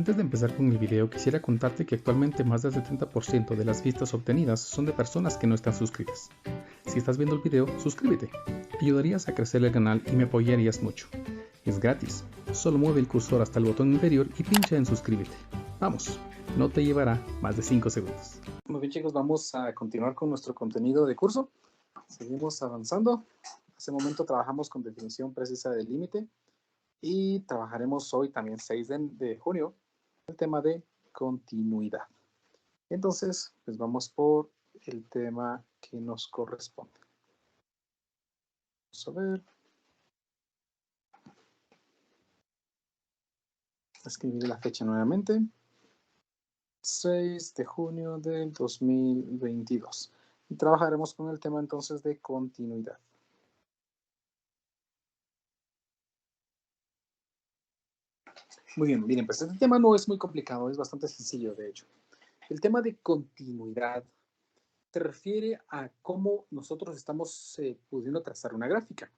Antes de empezar con el video, quisiera contarte que actualmente más del 70% de las vistas obtenidas son de personas que no están suscritas. Si estás viendo el video, suscríbete. Ayudarías a crecer el canal y me apoyarías mucho. Es gratis. Solo mueve el cursor hasta el botón inferior y pincha en suscríbete. Vamos, no te llevará más de 5 segundos. Muy bien, chicos, vamos a continuar con nuestro contenido de curso. Seguimos avanzando. Hace un momento trabajamos con definición precisa del límite y trabajaremos hoy también 6 de junio el tema de continuidad. Entonces, pues vamos por el tema que nos corresponde. Vamos a ver. Escribir la fecha nuevamente. 6 de junio del 2022. Y trabajaremos con el tema entonces de continuidad. Muy bien, miren, pues este tema no es muy complicado, es bastante sencillo de hecho. El tema de continuidad se refiere a cómo nosotros estamos pudiendo trazar una gráfica.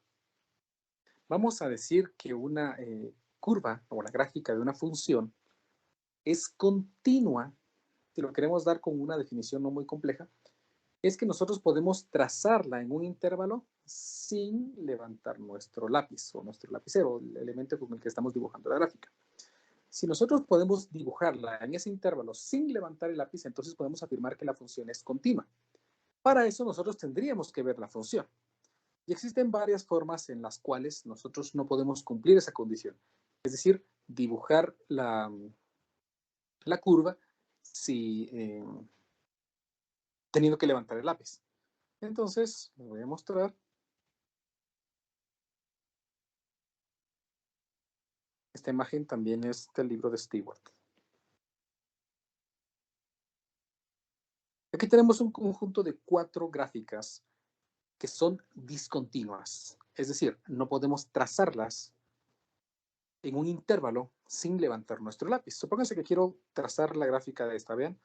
Vamos a decir que una curva o la gráfica de una función es continua, si lo queremos dar con una definición no muy compleja, es que nosotros podemos trazarla en un intervalo sin levantar nuestro lápiz o nuestro lapicero, el elemento con el que estamos dibujando la gráfica. Si nosotros podemos dibujarla en ese intervalo sin levantar el lápiz, entonces podemos afirmar que la función es continua. Para eso nosotros tendríamos que ver la función. Y existen varias formas en las cuales nosotros no podemos cumplir esa condición. Es decir, dibujar la curva si, teniendo que levantar el lápiz. Entonces, les voy a mostrar. Esta imagen también es del libro de Stewart. Aquí tenemos un conjunto de 4 gráficas que son discontinuas. Es decir, no podemos trazarlas en un intervalo sin levantar nuestro lápiz. Supónganse que quiero trazar la gráfica de esta, vean.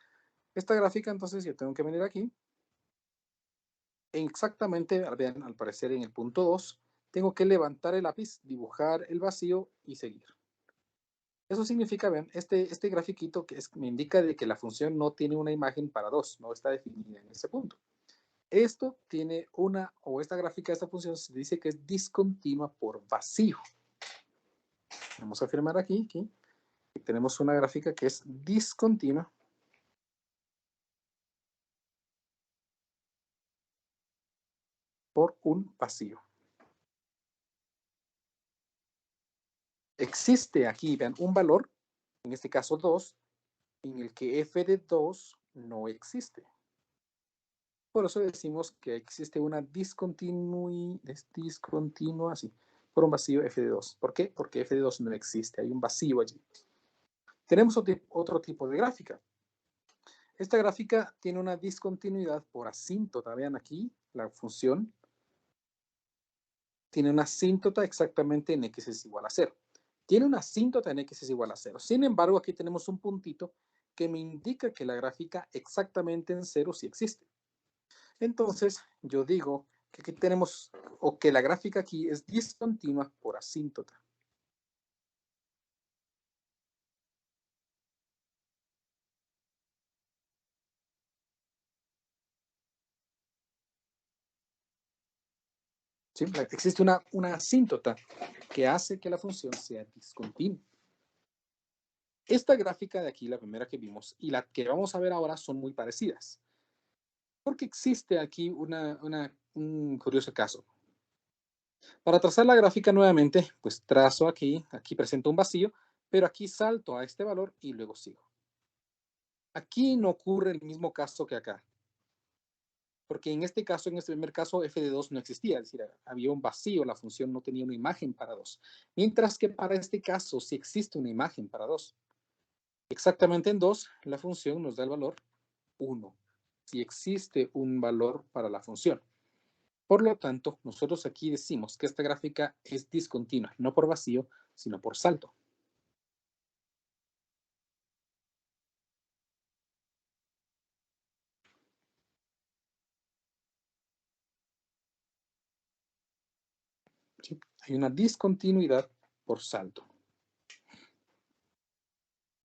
Esta gráfica, entonces, yo tengo que venir aquí. Exactamente, vean, al parecer en el punto 2, tengo que levantar el lápiz, dibujar el vacío y seguir. Eso significa, vean, este grafiquito que me indica de que la función no tiene una imagen para 2, no está definida en ese punto. Esto tiene esta gráfica de esta función se dice que es discontinua por vacío. Vamos a afirmar aquí que tenemos una gráfica que es discontinua por un vacío. Existe aquí, vean, un valor, en este caso 2, en el que f de 2 no existe. Por eso decimos que existe una discontinua, así, por un vacío f de 2. ¿Por qué? Porque f de 2 no existe, hay un vacío allí. Tenemos otro tipo de gráfica. Esta gráfica tiene una discontinuidad por asíntota. Vean aquí, la función tiene una asíntota exactamente en x es igual a 0. Tiene una asíntota en x es igual a 0. Sin embargo, aquí tenemos un puntito que me indica que la gráfica exactamente en 0 sí existe. Entonces, yo digo que aquí tenemos, o que la gráfica aquí es discontinua por asíntota. ¿Sí? Existe una asíntota que hace que la función sea discontinua. Esta gráfica de aquí, la primera que vimos, y la que vamos a ver ahora son muy parecidas. Porque existe aquí un curioso caso. Para trazar la gráfica nuevamente, pues trazo aquí presento un vacío, pero aquí salto a este valor y luego sigo. Aquí no ocurre el mismo caso que acá. Porque en este caso, en este primer caso, f de 2 no existía, es decir, había un vacío, la función no tenía una imagen para 2. Mientras que para este caso sí existe una imagen para 2. Exactamente en 2, la función nos da el valor 1. Si existe un valor para la función. Por lo tanto, nosotros aquí decimos que esta gráfica es discontinua, no por vacío, sino por salto. ¿Sí? Hay una discontinuidad por salto.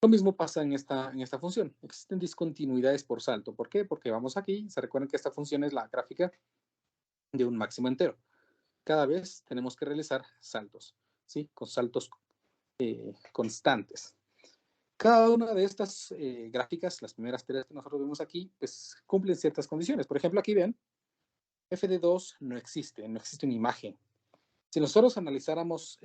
Lo mismo pasa en esta función. Existen discontinuidades por salto. ¿Por qué? Porque vamos aquí, se recuerdan que esta función es la gráfica de un máximo entero. Cada vez tenemos que realizar saltos, ¿sí? Con saltos constantes. Cada una de estas gráficas, las primeras tres que nosotros vemos aquí, pues cumplen ciertas condiciones. Por ejemplo, aquí ven, f de 2 no existe una imagen. Si nosotros analizáramos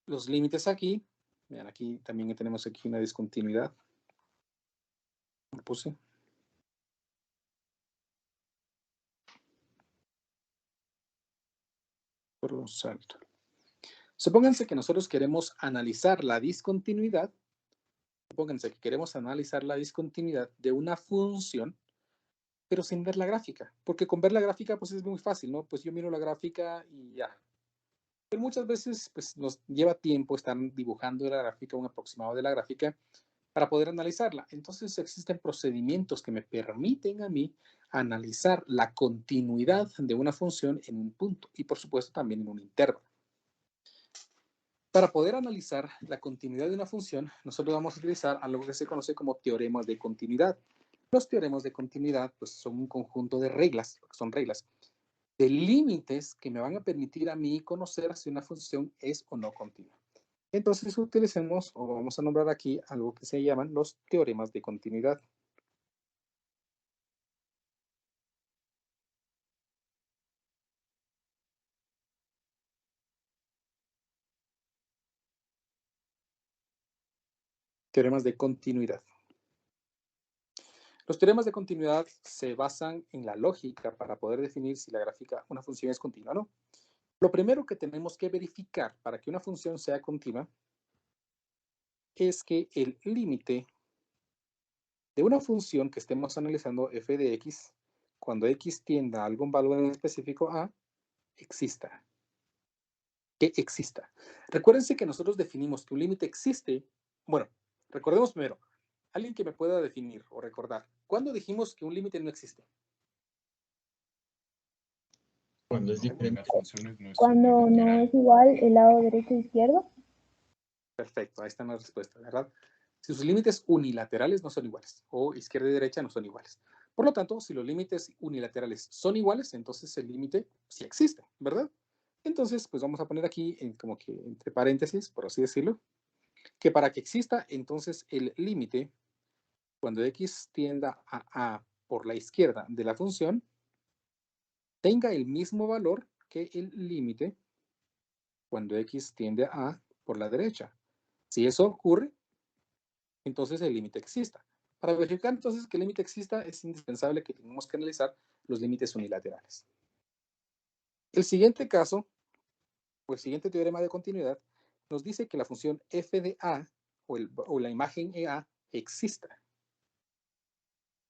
los límites aquí, vean, aquí también tenemos aquí una discontinuidad. Lo puse. Por un salto. Supónganse que nosotros queremos analizar la discontinuidad. Supónganse que queremos analizar la discontinuidad de una función, pero sin ver la gráfica. Porque con ver la gráfica, pues es muy fácil, ¿no? Pues yo miro la gráfica y ya. Pero muchas veces, pues nos lleva tiempo estar dibujando la gráfica, un aproximado de la gráfica, para poder analizarla. Entonces existen procedimientos que me permiten a mí analizar la continuidad de una función en un punto y por supuesto también en un intervalo. Para poder analizar la continuidad de una función, nosotros vamos a utilizar algo que se conoce como teoremas de continuidad. Los teoremas de continuidad pues, son un conjunto de reglas, son reglas, de límites que me van a permitir a mí conocer si una función es o no continua. Entonces utilicemos, o vamos a nombrar aquí, algo que se llaman los teoremas de continuidad. Teoremas de continuidad. Los teoremas de continuidad se basan en la lógica para poder definir si la gráfica, una función es continua o no. Lo primero que tenemos que verificar para que una función sea continua es que el límite de una función que estemos analizando f de x, cuando x tienda a algún valor en específico a, exista. Que exista. Recuérdense que nosotros definimos que un límite existe. Bueno, recordemos primero, alguien que me pueda definir o recordar, ¿cuándo dijimos que un límite no existe? Cuando es diferente. Las funciones no Cuando no es igual el lado derecho e izquierdo. Perfecto, ahí está la respuesta, ¿verdad? Si sus límites unilaterales no son iguales, o izquierda y derecha no son iguales. Por lo tanto, si los límites unilaterales son iguales, entonces el límite sí existe, ¿verdad? Entonces, pues vamos a poner aquí como que entre paréntesis, por así decirlo, que para que exista, entonces el límite, cuando x tienda a por la izquierda de la función, tenga el mismo valor que el límite cuando x tiende a por la derecha. Si eso ocurre, entonces el límite exista. Para verificar entonces que el límite exista, es indispensable que tengamos que analizar los límites unilaterales. El siguiente caso, o el siguiente teorema de continuidad, nos dice que la función f de a, o la imagen EA, exista.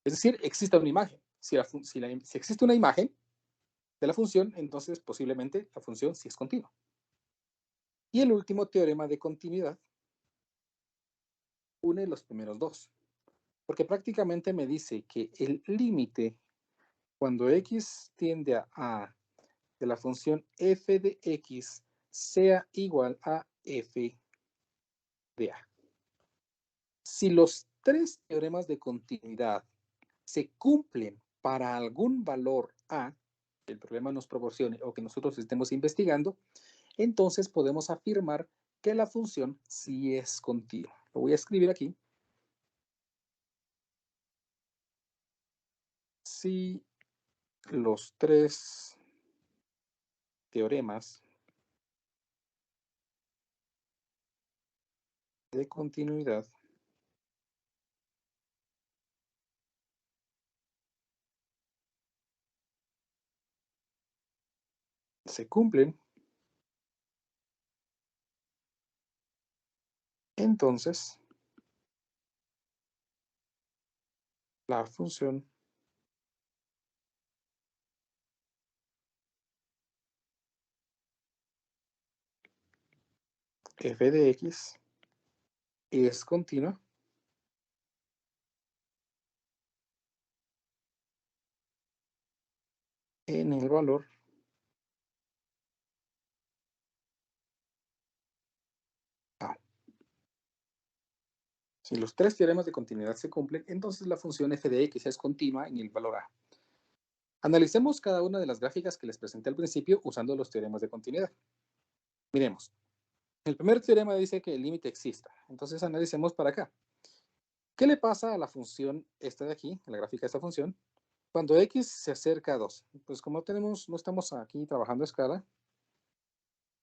Es decir, exista una imagen. Si existe una imagen de la función, entonces posiblemente la función sí es continua. Y el último teorema de continuidad une los primeros dos. Porque prácticamente me dice que el límite cuando x tiende a de la función f de x sea igual a f de a. Si los tres teoremas de continuidad se cumplen para algún valor a, que el problema nos proporcione o que nosotros estemos investigando, entonces podemos afirmar que la función sí es continua. Lo voy a escribir aquí. Si los tres teoremas de continuidad se cumplen, entonces la función f de x es continua en el valor Si los tres teoremas de continuidad se cumplen, entonces la función f de x es continua en el valor a. Analicemos cada una de las gráficas que les presenté al principio usando los teoremas de continuidad. Miremos. El primer teorema dice que el límite exista. Entonces analicemos para acá. ¿Qué le pasa a la función esta de aquí, a la gráfica de esta función, cuando x se acerca a 2? Pues como no estamos aquí trabajando a escala,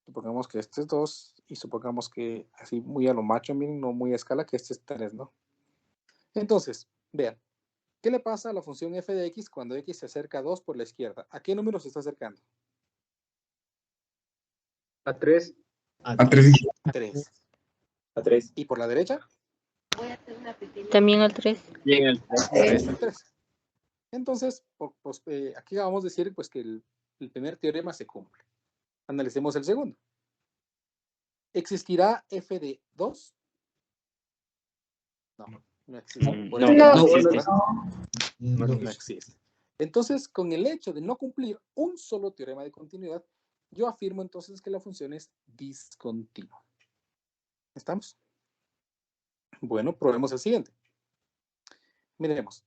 supongamos que este es 2 y supongamos que así muy a lo macho, miren, no muy a escala, que este es 3, ¿no? Entonces, vean, ¿qué le pasa a la función f de x cuando x se acerca a 2 por la izquierda? ¿A qué número se está acercando? A 3. A 3 dígitos. 3. A 3. ¿Y por la derecha? También al 3. Bien, el 3. Al 3. Entonces, pues, aquí vamos a decir pues, que el primer teorema se cumple. Analicemos el segundo. ¿Existirá f de 2? No existe. No existe. Entonces, con el hecho de no cumplir un solo teorema de continuidad, yo afirmo entonces que la función es discontinua. ¿Estamos? Bueno, probemos el siguiente. Miremos.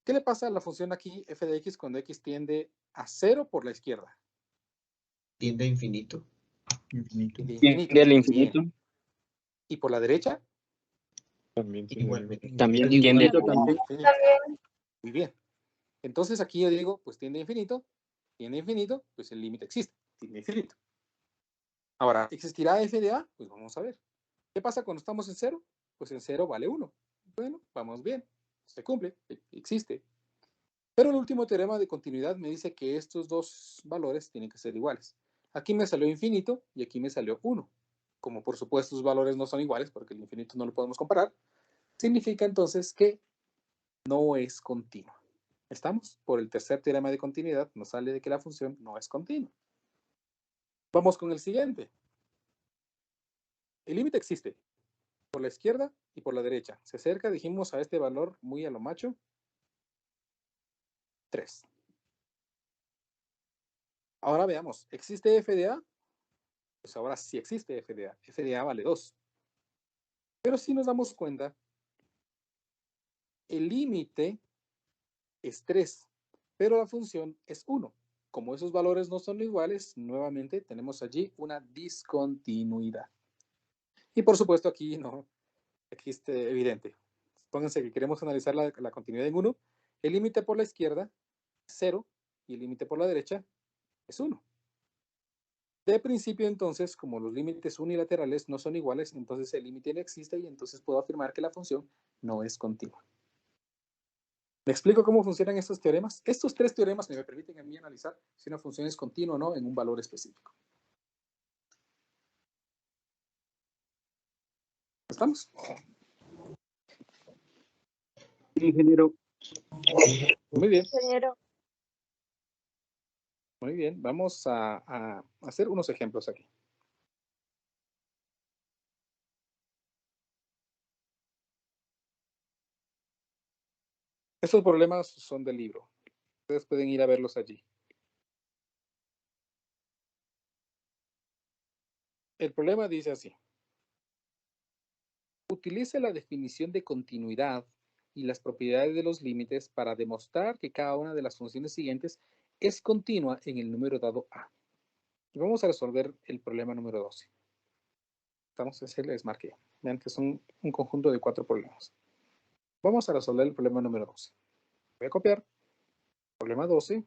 ¿Qué le pasa a la función aquí, f de x, cuando x tiende a 0 por la izquierda? Tiende a infinito. Infinito. Tiende al infinito. Bien. ¿Y por la derecha? También Igualmente. También tiende al Infinito. infinito. Muy bien. Entonces aquí yo digo, pues tiende a infinito, pues el límite existe, tiende a infinito. Ahora, ¿existirá f de a? Pues vamos a ver. ¿Qué pasa cuando estamos en 0? Pues en 0 vale 1. Bueno, vamos bien. Se cumple, existe. Pero el último teorema de continuidad me dice que estos dos valores tienen que ser iguales. Aquí me salió infinito y aquí me salió 1. Como por supuesto los valores no son iguales, porque el infinito no lo podemos comparar, significa entonces que no es continua. ¿Estamos? Por el tercer teorema de continuidad nos sale de que la función no es continua. Vamos con el siguiente. El límite existe por la izquierda y por la derecha. Se acerca, dijimos, a este valor muy a lo macho. 3. Ahora veamos, ¿existe f de a? Pues ahora sí existe f de a. F de a vale 2. Pero si nos damos cuenta, el límite es 3, pero la función es 1. Como esos valores no son iguales, nuevamente tenemos allí una discontinuidad. Y por supuesto aquí no, aquí está evidente. Pónganse que queremos analizar la continuidad en 1. El límite por la izquierda es 0 y el límite por la derecha es 1. De principio, entonces, como los límites unilaterales no son iguales, entonces el límite no existe y entonces puedo afirmar que la función no es continua. ¿Me explico cómo funcionan estos teoremas? Estos tres teoremas me permiten a mí analizar si una función es continua o no en un valor específico. ¿Estamos? Ingeniero. Muy bien. Ingeniero. Muy bien. Vamos a hacer unos ejemplos aquí. Estos problemas son del libro. Ustedes pueden ir a verlos allí. El problema dice así. Utilice la definición de continuidad y las propiedades de los límites para demostrar que cada una de las funciones siguientes es continua en el número dado A. Y vamos a resolver el problema número 12. Vamos a hacerles marque. Vean que son un conjunto de 4 problemas. Vamos a resolver el problema número 12. Voy a copiar. Problema 12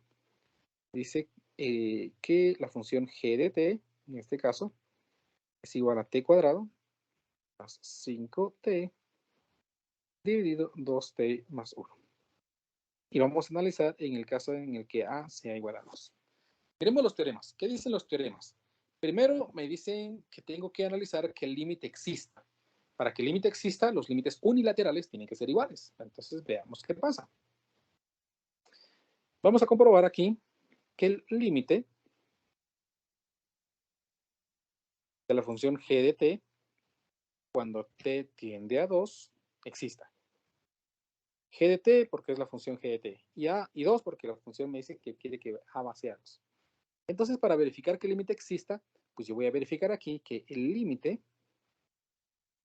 dice que la función g de t, en este caso, es igual a t cuadrado más 5t dividido 2t más 1. Y vamos a analizar en el caso en el que a sea igual a 2. Miremos los teoremas. ¿Qué dicen los teoremas? Primero me dicen que tengo que analizar que el límite exista. Para que el límite exista, los límites unilaterales tienen que ser iguales. Entonces veamos qué pasa. Vamos a comprobar aquí que el límite de la función g de t, cuando t tiende a 2, exista. G de t porque es la función g de t. Y a y 2 porque la función me dice que quiere que a sea 2. Entonces, para verificar que el límite exista, pues yo voy a verificar aquí que el límite,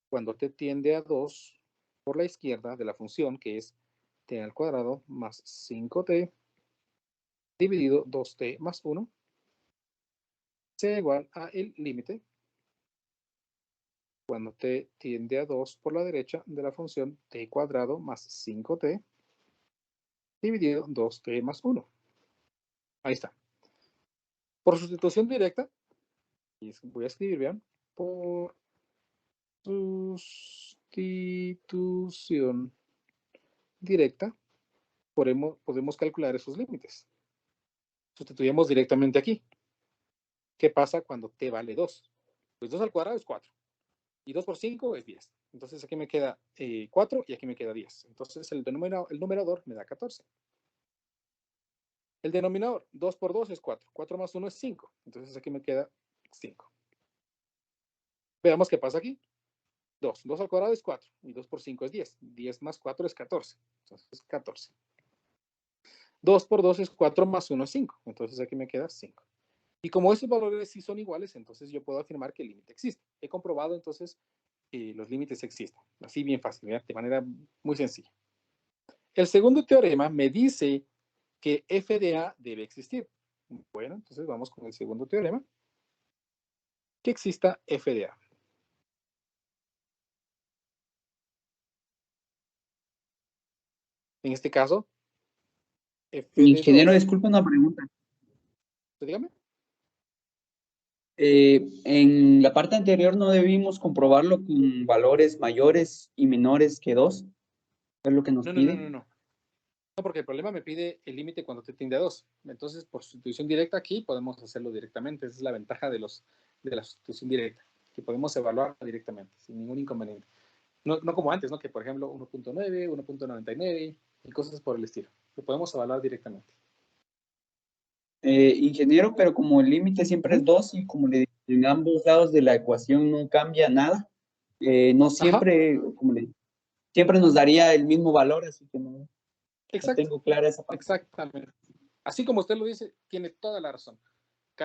cuando t tiende a 2, por la izquierda de la función, que es t al cuadrado más 5t dividido 2t más 1, sea igual a el límite cuando t tiende a 2 por la derecha de la función t cuadrado más 5t dividido 2t más 1. Ahí está. Por sustitución directa, y voy a escribir, vean, por sustitución directa, podemos calcular esos límites. Sustituimos directamente aquí. ¿Qué pasa cuando t vale 2? Pues 2 al cuadrado es 4. Y 2 por 5 es 10. Entonces aquí me queda 4 y aquí me queda 10. Entonces el numerador me da 14. El denominador, 2 por 2 es 4. 4 más 1 es 5. Entonces aquí me queda 5. Veamos qué pasa aquí. 2. 2 al cuadrado es 4. Y 2 por 5 es 10. 10 más 4 es 14. Entonces 14. 2 por 2 es 4 más 1 es 5. Entonces aquí me queda 5. Y como estos valores sí son iguales, entonces yo puedo afirmar que el límite existe. He comprobado entonces que los límites existen. Así bien fácil, ¿verdad? De manera muy sencilla. El segundo teorema me dice que f de a debe existir. Bueno, entonces vamos con el segundo teorema. Que exista f de a. En este caso, f de Ingeniero, 2. disculpe una pregunta. Dígame. En la parte anterior no debimos comprobarlo con valores mayores y menores que 2. Es lo que nos pide. No, porque el problema me pide el límite cuando t tiende a 2. Entonces, por sustitución directa aquí podemos hacerlo directamente. Esa es la ventaja de la sustitución directa, que podemos evaluarlo directamente, sin ningún inconveniente. No como antes, ¿no? Que por ejemplo 1.9, 1.99 y cosas por el estilo. Lo podemos evaluar directamente. Ingeniero, pero como el límite siempre es 2 y como le en ambos lados de la ecuación no cambia nada, no siempre, siempre nos daría el mismo valor, así que no tengo clara esa parte. Exactamente. Así como usted lo dice, tiene toda la razón.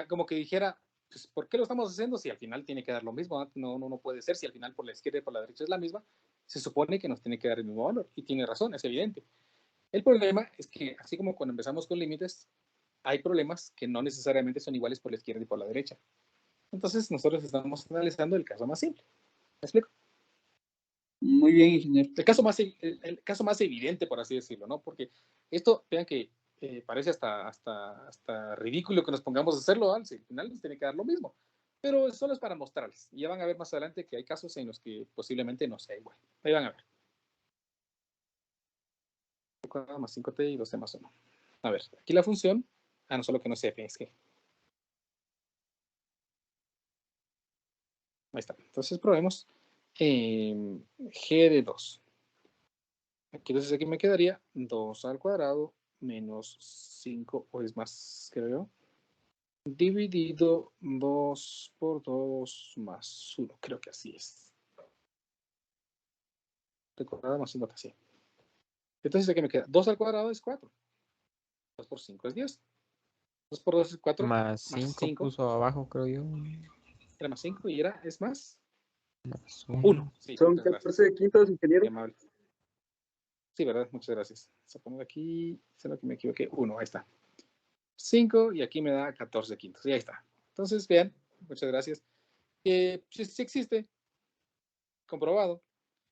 Como que dijera, pues, ¿por qué lo estamos haciendo si al final tiene que dar lo mismo? No puede ser, si al final por la izquierda y por la derecha es la misma, se supone que nos tiene que dar el mismo valor. Y tiene razón, es evidente. El problema es que, así como cuando empezamos con límites, hay problemas que no necesariamente son iguales por la izquierda y por la derecha. Entonces, nosotros estamos analizando el caso más simple. ¿Me explico? Muy bien, ingeniero. El caso más evidente, por así decirlo, ¿no? Porque esto, vean que parece hasta ridículo que nos pongamos a hacerlo, al final nos tiene que dar lo mismo. Pero solo es para mostrarles. Y ya van a ver más adelante que hay casos en los que posiblemente no sea igual. Ahí van a ver. Más 5t y 2t más 1. A ver, aquí la función. No solo que no sea f, es que. Ahí está. Entonces probemos g de 2. Entonces aquí me quedaría 2 al cuadrado menos 5, o es más, creo yo, dividido 2 por 2 más 1. Creo que así es. Recordado más 5 así. Entonces aquí me queda 2 al cuadrado es 4. 2 por 5 es 10. 2 por 2 es 4. Más 5 puso abajo, creo yo. Era más 5 y es más Más 1. Sí, Son 14 quintos, ingeniero. Qué amable. Sí, ¿verdad? Muchas gracias. Se pone aquí, solo que me equivoqué. 1, ahí está. 5 y aquí me da 14 quintos. Y ahí está. Entonces, vean, muchas gracias. Sí existe, comprobado.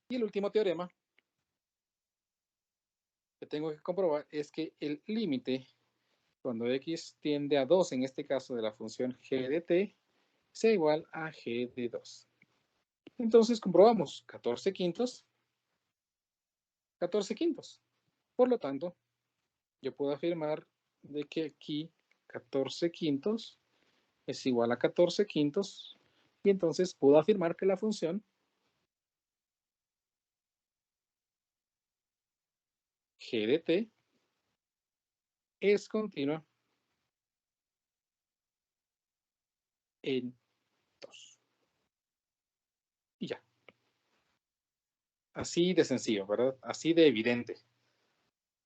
Y el último teorema que tengo que comprobar es que el límite, cuando x tiende a 2, en este caso de la función g de t, sea igual a g de 2. Entonces comprobamos 14 quintos. 14 quintos. Por lo tanto, yo puedo afirmar de que aquí 14 quintos es igual a 14 quintos. Y entonces puedo afirmar que la función g de t es continua en 2. Y ya. Así de sencillo, ¿verdad? Así de evidente.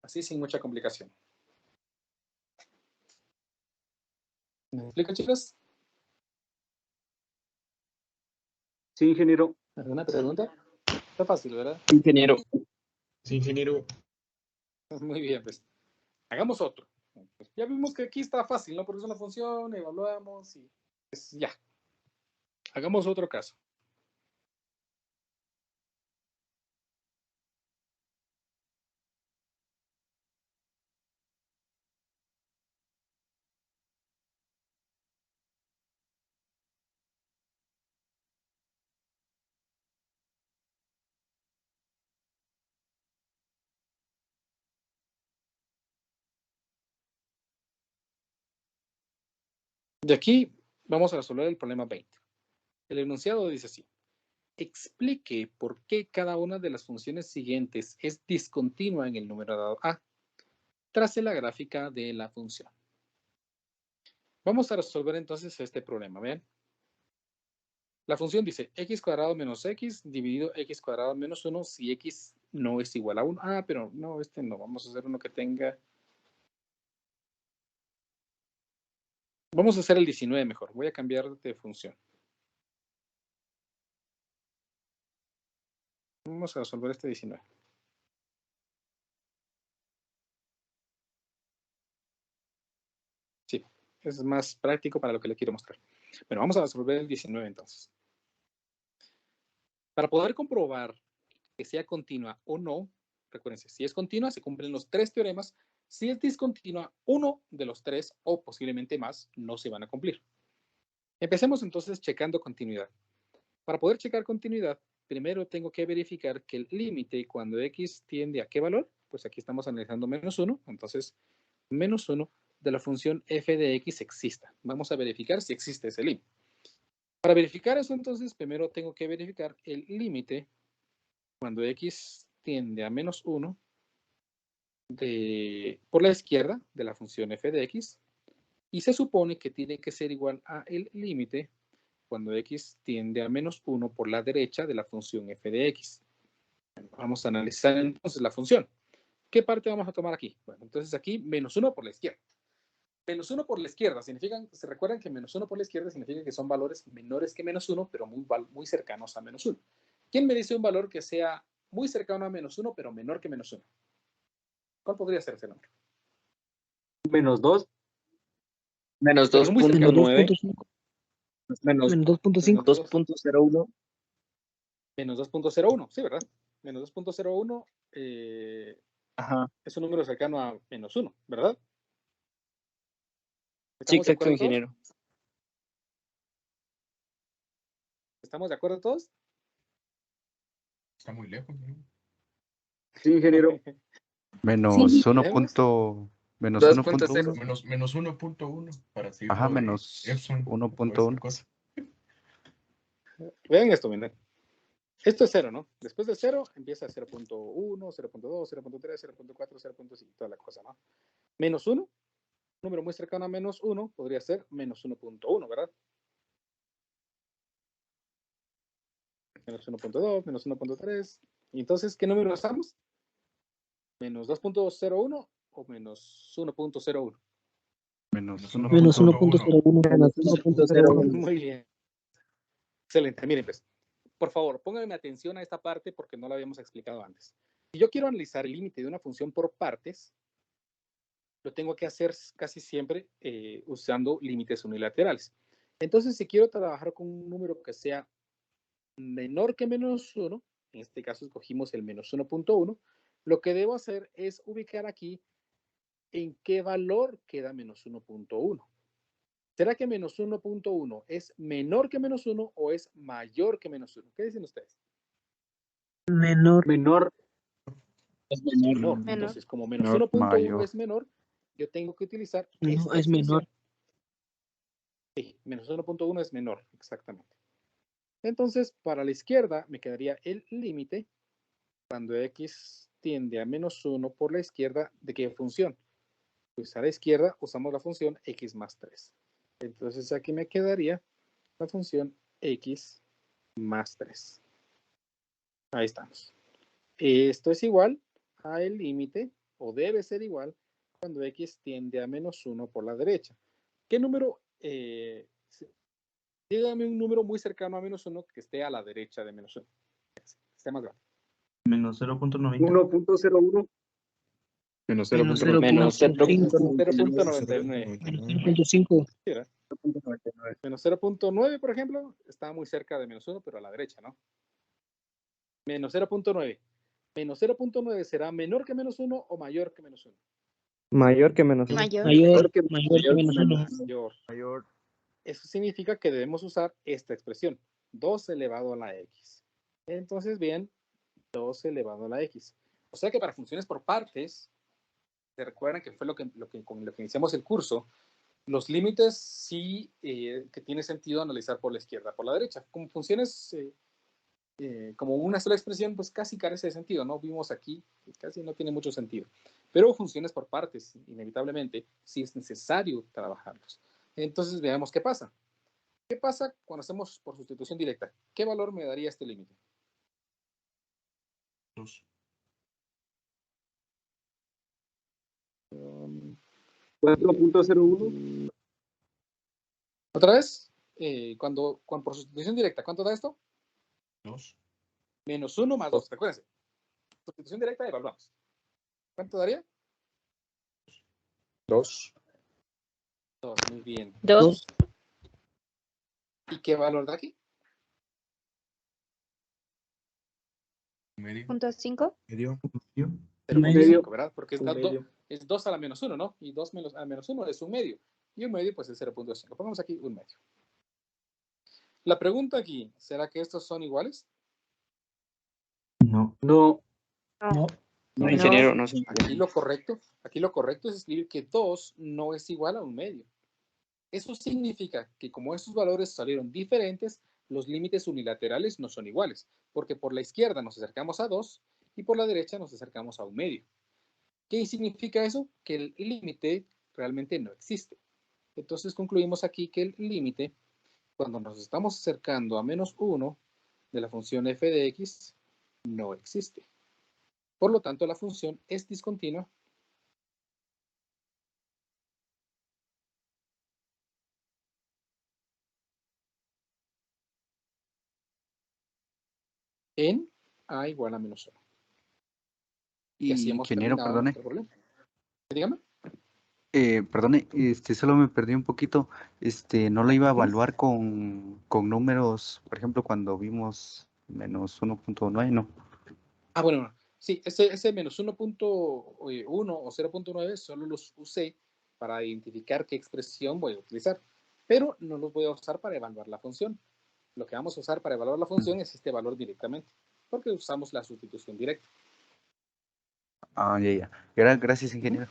Así sin mucha complicación. ¿Me explico, chicos? Sí, ingeniero. ¿Alguna pregunta? Está fácil, ¿verdad? Ingeniero. Sí, ingeniero. Muy bien, pues. Hagamos otro. Pues ya vimos que aquí está fácil, ¿no? Porque es una función, evaluamos y pues ya. Hagamos otro caso. De aquí vamos a resolver el problema 20. El enunciado dice así. Explique por qué cada una de las funciones siguientes es discontinua en el numerador A. Trace la gráfica de la función. Vamos a resolver entonces este problema. Vean. La función dice x cuadrado menos x dividido x cuadrado menos 1 si x no es igual a 1. Ah, pero no, este no. Vamos a hacer uno que tenga... Vamos a hacer el 19 mejor. Voy a cambiar de función. Vamos a resolver este 19. Sí, es más práctico para lo que le quiero mostrar. Bueno, vamos a resolver el 19 entonces. Para poder comprobar que sea continua o no, recuérdense, si es continua se cumplen los 3 teoremas. Si es discontinua, uno de los 3 o posiblemente más no se van a cumplir. Empecemos entonces checando continuidad. Para poder checar continuidad, primero tengo que verificar que el límite cuando x tiende a qué valor, pues aquí estamos analizando menos 1, entonces menos 1 de la función f de x exista. Vamos a verificar si existe ese límite. Para verificar eso entonces, primero tengo que verificar el límite cuando x tiende a menos 1 por la izquierda de la función f de x, y se supone que tiene que ser igual a el límite cuando x tiende a menos 1 por la derecha de la función f de x. Vamos a analizar entonces la función. ¿Qué parte vamos a tomar aquí? Bueno, entonces aquí menos 1 por la izquierda. Menos 1 por la izquierda significan, se recuerdan que menos 1 por la izquierda significa que son valores menores que menos 1, pero muy cercanos a menos 1. ¿Quién me dice un valor que sea muy cercano a menos 1, pero menor que menos 1? ¿Cuál podría ser ese número? Menos 2. Menos Pero muy cercano. 2.9. Menos 2.5. 2.01. Menos 2.01, sí, ¿verdad? Menos 2.01 Ajá. es un número cercano a menos 1, ¿verdad? Sí, ¿Estamos de exacto, acuerdo todos? ingeniero. ¿Estamos de acuerdo todos? Está muy lejos, ¿no? Sí, ingeniero. Menos Sí. 1. Menos 1.1. 2.0. Menos 1.1 para decir Ajá, lo de menos Epson o esa 1.1. cosa. Vean esto, miren. Esto es 0, ¿no? Después de 0 empieza 0.1, 0.2, 0.3, 0.4, 0.5, toda la cosa, ¿no? Menos 1, un número muy cercano a menos 1, podría ser menos 1.1, ¿verdad? Menos 1.2, menos 1.3. ¿Y entonces qué número usamos? ¿Menos 2.01 o menos 1.01? Menos Menos 1.01. Menos 1.01. Muy bien. Excelente. Miren, pues, por favor, pónganme atención a esta parte porque no la habíamos explicado antes. Si yo quiero analizar el límite de una función por partes, lo tengo que hacer casi siempre usando límites unilaterales. Entonces, si quiero trabajar con un número que sea menor que menos 1, en este caso escogimos el menos 1.1, lo que debo hacer es ubicar aquí en qué valor queda menos 1.1. ¿Será que menos 1.1 es menor que menos 1 o es mayor que menos 1? ¿Qué dicen ustedes? Menor. Menor. Es menor. Menor. Entonces, como menos Menor, 1.1 mayor. es menor, yo tengo que utilizar No, esta es menor. expresión. Sí, menos 1.1 es menor, exactamente. Entonces, para la izquierda me quedaría el límite cuando x tiende a menos 1 por la izquierda, ¿de qué función? Pues a la izquierda usamos la función x más 3. Entonces aquí me quedaría la función x más 3. Ahí estamos. Esto es igual a el límite, o debe ser igual, cuando x tiende a menos 1 por la derecha. ¿Qué número? Dígame un número muy cercano a menos 1 que esté a la derecha de menos 1. Esté más grande. Menos 0.90. 1.01. Menos Menos 0.99. Menos 0.99. 0.5. Sí, ¿verdad? 0.99. Menos 0.9, por ejemplo, está muy cerca de menos 1, pero a la derecha, ¿no? Menos 0.9. Menos 0.9 será menor que menos 1 o mayor que menos 1. Mayor que menos 1. Mayor. Mayor que menos 1. Mayor. Eso significa que debemos usar esta expresión, 2 elevado a la x. Entonces, bien, 2 elevado a la x. O sea que para funciones por partes, se recuerdan que fue con lo que iniciamos el curso, los límites sí que tiene sentido analizar por la izquierda, por la derecha. Como funciones, como una sola expresión, pues casi carece de sentido, ¿no? Vimos aquí, casi no tiene mucho sentido. Pero funciones por partes, inevitablemente, sí es necesario trabajarlos. Entonces, veamos qué pasa. ¿Qué pasa cuando hacemos por sustitución directa? ¿Qué valor me daría este límite? 2. 4.01. Otra vez, cuando por sustitución directa, ¿cuánto da esto? 2. Menos 1 más 2. Recuérdense. Sustitución directa, evaluamos. ¿Cuánto daría? 2. 2, muy bien. 2. ¿Y qué valor da aquí? Medio. Punto 5. Medio. 0.5, ¿verdad? Porque es, Un medio. es 2 a la menos 1, ¿no? Y 2 a la menos 1 es un medio. Y un medio, pues es 0.5. Pongamos aquí un medio. La pregunta aquí, ¿será que estos son iguales? No. No. No. No, ingeniero, no sé. Aquí lo correcto es escribir que 2 no es igual a un medio. Eso significa que como estos valores salieron diferentes, los límites unilaterales no son iguales, porque por la izquierda nos acercamos a 2 y por la derecha nos acercamos a un medio. ¿Qué significa eso? Que el límite realmente no existe. Entonces concluimos aquí que el límite, cuando nos estamos acercando a menos 1 de la función f de x, no existe. Por lo tanto, la función es discontinua en a igual a menos 1. Y así hemos Ingeniero, terminado perdone. nuestro problema. Dígame. Perdone, solo me perdí un poquito. No lo iba a evaluar con números, por ejemplo, cuando vimos menos 1.9, no. Ah, bueno, sí, ese menos 1.1 o 0.9 solo los usé para identificar qué expresión voy a utilizar, pero no los voy a usar para evaluar la función. Lo que vamos a usar para evaluar la función es este valor directamente, porque usamos la sustitución directa. Ah, ya. Gracias, ingeniero.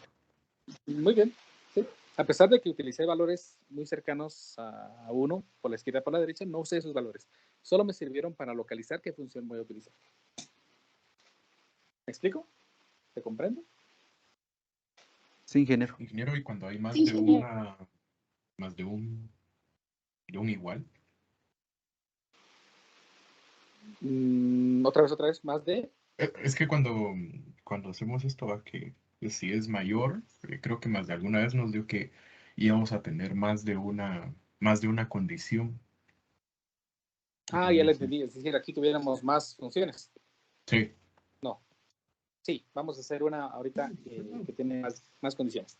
Muy bien, sí. A pesar de que utilicé valores muy cercanos a 1 por la izquierda y por la derecha, no usé esos valores. Solo me sirvieron para localizar qué función voy a utilizar. ¿Me explico? ¿Se comprende? Sí, ingeniero. Ingeniero, y cuando hay más Sí, de señor. más de un igual. Otra vez, más de... Es que cuando hacemos esto, va que si es mayor, creo que más de alguna vez nos dio que íbamos a tener más de una condición. Ah, ya lo entendí. Es decir, aquí tuviéramos más funciones. Sí. No. Sí, vamos a hacer una ahorita que tiene más condiciones.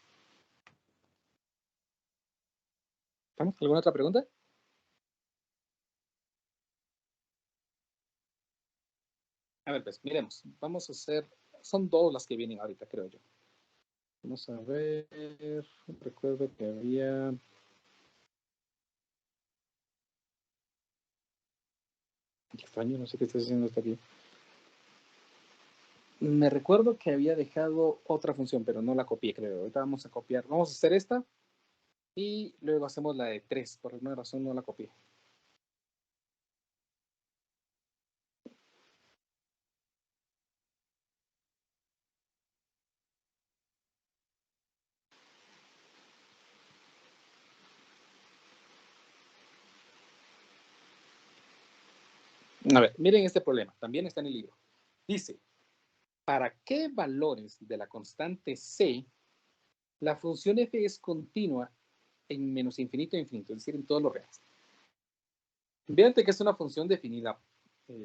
¿Vamos? ¿Alguna otra pregunta? A ver, pues, miremos. Vamos a hacer... Son dos las que vienen ahorita, creo yo. Vamos a ver... Recuerdo que había... Qué extraño, no sé qué está haciendo hasta aquí. Me recuerdo que había dejado otra función, pero no la copié, creo. Ahorita vamos a copiar. Vamos a hacer esta y luego hacemos la de 3. Por alguna razón no la copié. A ver, miren este problema. También está en el libro. Dice, ¿para qué valores de la constante C la función f es continua en menos infinito a infinito? Es decir, en todos los reales. Fíjate que es una función definida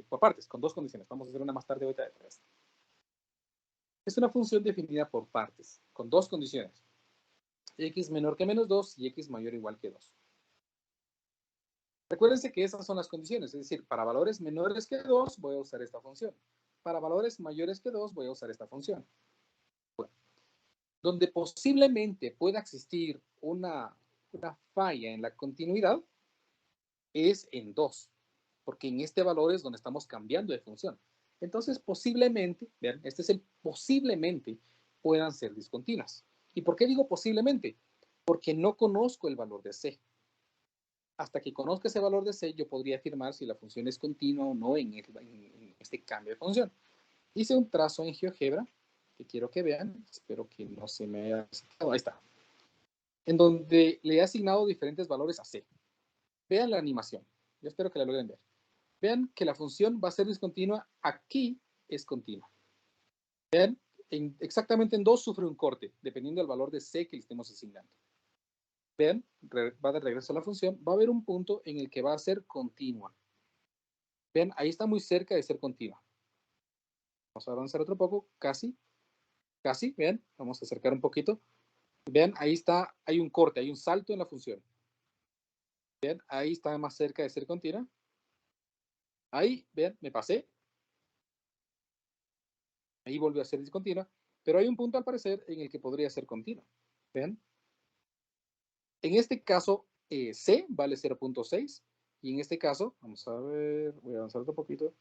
por partes, con dos condiciones. Vamos a hacer una más tarde ahorita de tres. Es una función definida por partes, con dos condiciones. X menor que menos 2 y X mayor o igual que 2. Recuérdense que esas son las condiciones, es decir, para valores menores que 2 voy a usar esta función. Para valores mayores que 2 voy a usar esta función. Bueno, donde posiblemente pueda existir una falla en la continuidad es en 2, porque en este valor es donde estamos cambiando de función. Entonces, posiblemente, vean, este es el posiblemente, puedan ser discontinuas. ¿Y por qué digo posiblemente? Porque no conozco el valor de C. Hasta que conozca ese valor de C, yo podría afirmar si la función es continua o no en este cambio de función. Hice un trazo en GeoGebra, que quiero que vean, espero que no se me haya sacado, ahí está, en donde le he asignado diferentes valores a C. Vean la animación, yo espero que la logren ver. Vean que la función va a ser discontinua, aquí es continua. Vean, exactamente en 2 sufre un corte, dependiendo del valor de C que le estemos asignando. Vean, va de regreso a la función, va a haber un punto en el que va a ser continua. Vean, ahí está muy cerca de ser continua. Vamos a avanzar otro poco, casi, vean, vamos a acercar un poquito. Vean, ahí está, hay un corte, hay un salto en la función. Vean, ahí está más cerca de ser continua. Ahí, vean, me pasé. Ahí volvió a ser discontinua, pero hay un punto al parecer en el que podría ser continua. Vean. En este caso, C vale 0.6 y en este caso, vamos a ver, voy a avanzar otro poquito,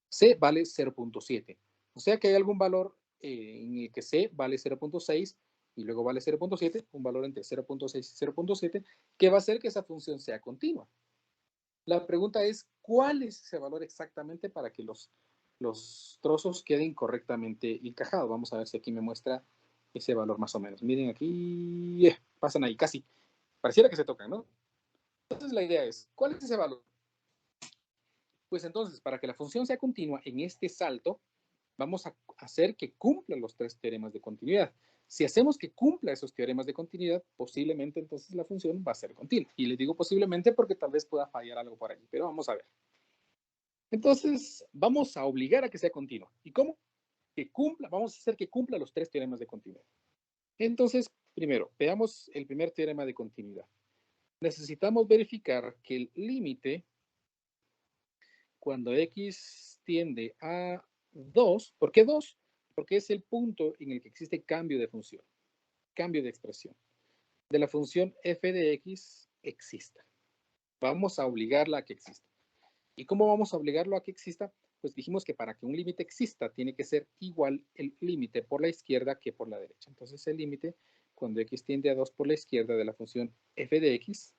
C vale 0.7. O sea que hay algún valor en el que C vale 0.6 y luego vale 0.7, un valor entre 0.6 y 0.7, que va a hacer que esa función sea continua. La pregunta es, ¿cuál es ese valor exactamente para que los trozos queden correctamente encajados? Vamos a ver si aquí me muestra ese valor más o menos. Miren aquí, pasan ahí casi. Pareciera que se tocan, ¿no? Entonces la idea es, ¿cuál es ese valor? Pues entonces, para que la función sea continua en este salto, vamos a hacer que cumpla los 3 teoremas de continuidad. Si hacemos que cumpla esos teoremas de continuidad, posiblemente entonces la función va a ser continua. Y les digo posiblemente porque tal vez pueda fallar algo por allí, pero vamos a ver. Entonces, vamos a obligar a que sea continua. ¿Y cómo? Que cumpla, vamos a hacer que cumpla los 3 teoremas de continuidad. Entonces, primero, veamos el primer teorema de continuidad. Necesitamos verificar que el límite, cuando x tiende a 2, ¿por qué 2? Porque es el punto en el que existe cambio de función, cambio de expresión, de la función f de x exista. Vamos a obligarla a que exista. ¿Y cómo vamos a obligarlo a que exista? Pues dijimos que para que un límite exista tiene que ser igual el límite por la izquierda que por la derecha. Entonces el límite, cuando x tiende a 2 por la izquierda de la función f de x,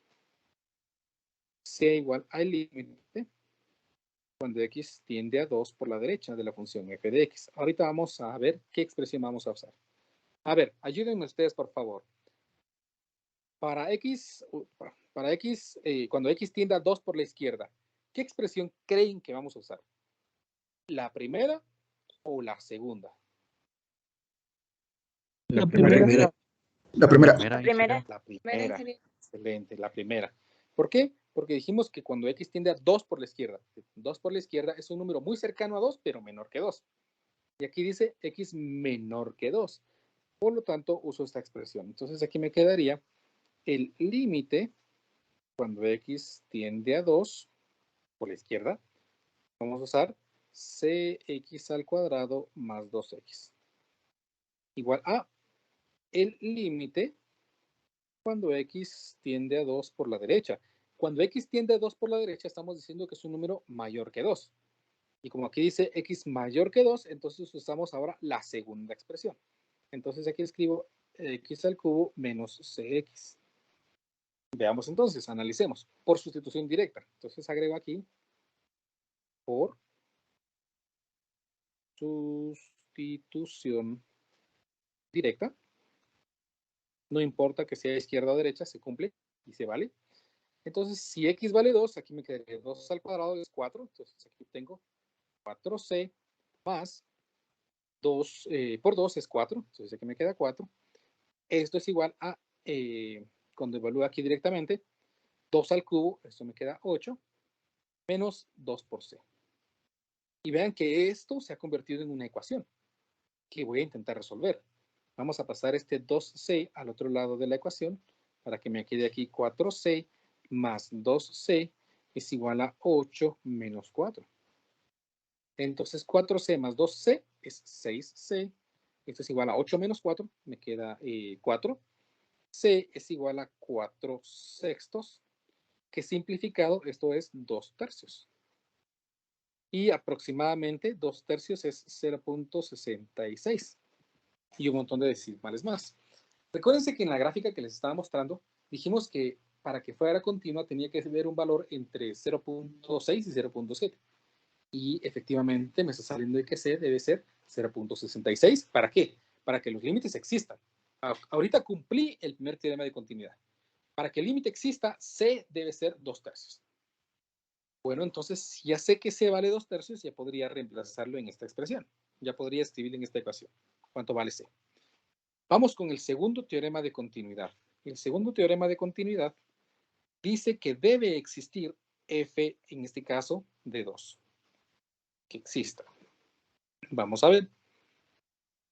sea igual al límite cuando x tiende a 2 por la derecha de la función f de x. Ahorita vamos a ver qué expresión vamos a usar. A ver, ayúdenme ustedes, por favor. Para x, cuando x tiende a 2 por la izquierda, ¿qué expresión creen que vamos a usar? ¿La primera o la segunda? La primera. La primera. La primera. Excelente, la primera. ¿Por qué? Porque dijimos que cuando x tiende a 2 por la izquierda, 2 por la izquierda es un número muy cercano a 2, pero menor que 2. Y aquí dice x menor que 2. Por lo tanto, uso esta expresión. Entonces aquí me quedaría el límite cuando x tiende a 2 por la izquierda. Vamos a usar cx al cuadrado más 2x. Igual a el límite cuando x tiende a 2 por la derecha. Cuando x tiende a 2 por la derecha, estamos diciendo que es un número mayor que 2. Y como aquí dice x mayor que 2, entonces usamos ahora la segunda expresión. Entonces aquí escribo x al cubo menos cx. Veamos entonces, analicemos. Por sustitución directa. Entonces agrego aquí por sustitución directa. No importa que sea izquierda o derecha, se cumple y se vale. Entonces, si x vale 2, aquí me quedaría 2 al cuadrado es 4. Entonces, aquí tengo 4c más 2 por 2 es 4. Entonces, aquí me queda 4. Esto es igual a, cuando evalúo aquí directamente, 2 al cubo, esto me queda 8, menos 2 por c. Y vean que esto se ha convertido en una ecuación que voy a intentar resolver. Vamos a pasar este 2c al otro lado de la ecuación para que me quede aquí 4c más 2c es igual a 8 menos 4. Entonces 4c más 2c es 6c. Esto es igual a 8 menos 4, me queda 4. C es igual a 4 sextos, que simplificado esto es 2 tercios. Y aproximadamente 2 tercios es 0.66. Y un montón de decimales más. Recuérdense que en la gráfica que les estaba mostrando, dijimos que para que fuera continua tenía que haber un valor entre 0.6 y 0.7. Y efectivamente me está saliendo de que C debe ser 0.66. ¿Para qué? Para que los límites existan. Ahorita cumplí el primer teorema de continuidad. Para que el límite exista, C debe ser 2 tercios. Bueno, entonces ya sé que C vale 2 tercios, ya podría reemplazarlo en esta expresión. Ya podría escribir en esta ecuación. ¿Cuánto vale C? Vamos con el segundo teorema de continuidad. El segundo teorema de continuidad dice que debe existir F, en este caso, de 2. Que exista. Vamos a ver.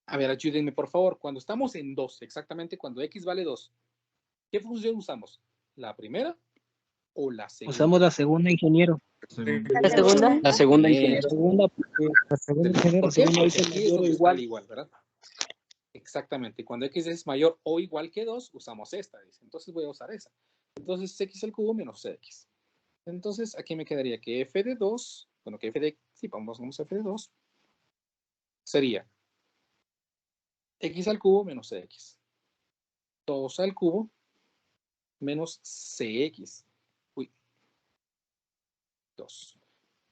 A ver, ayúdenme por favor. Cuando estamos en 2, exactamente cuando X vale 2, ¿qué función usamos? ¿La primera o la segunda? Usamos la segunda, ingeniero. ¿La segunda? La segunda, Bien. La ingeniero. segunda, porque la segunda, ingeniero, ¿Por qué? segunda Porque dice aquí es mayor o donde igual. está igual, ¿verdad? Exactamente. Cuando X es mayor o igual que 2, usamos esta. Dice. Entonces voy a usar esa. Entonces X al cubo menos CX. Entonces aquí me quedaría que F de 2, bueno, que F de, sí, vamos a F de 2, sería X al cubo menos CX. 2 al cubo menos CX. Uy, 2.